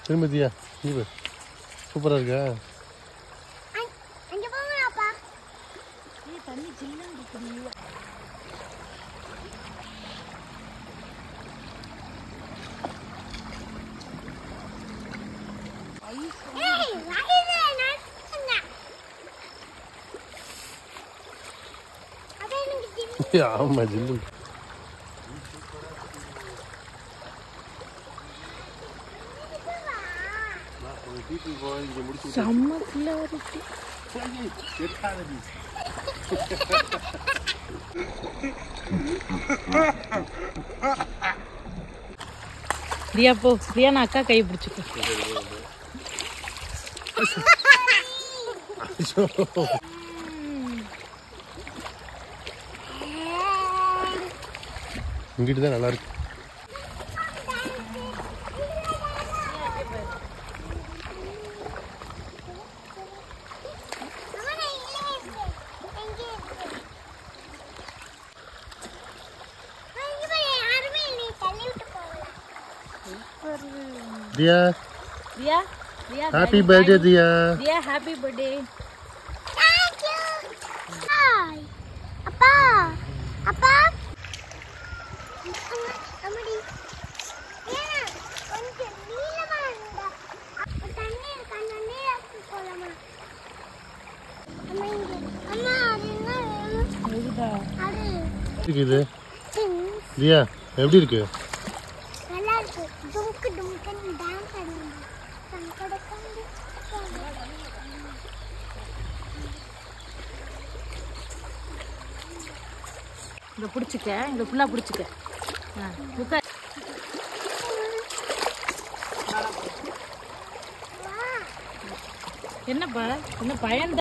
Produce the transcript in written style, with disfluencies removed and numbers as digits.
திரும்பதியா நீ சூப்பரா இருக்கா? அங்க போங்கப்பா. ஏய் தண்ணி ஜில்லுன்னு இருக்குடி. ஏய் வாயில நான் அத எனக்கு ஜில்லு. ஆமா ஜில்லு. செம்ம ஃபுல்லா இருக்கு. ரியா போ, ரியா நான் அக்கா கை பிடிச்சுக்கோ. இங்கிட்டு தான் நல்லா இருக்கு. Dia, Dia, Dia. Happy birthday, Dia. Dia, happy birthday. Thank you. Hi, Appa, Appa. Amadi. Yana, konjam neelama irundha. Tannir kannanne polama. Amma adinga edha. Adu. Ikide. Dia, எப்படி இருக்கு? நல்லா இருக்கு. தும்க்கு தும்க்குன்னு டான்ஸ் ஆடுங்க. சங்கடக்கண்டு. இத புடிச்சுக்க, இத ஃபுல்லா புடிச்சுக்க. உட்கார். என்னப்பா? என்ன பயந்த?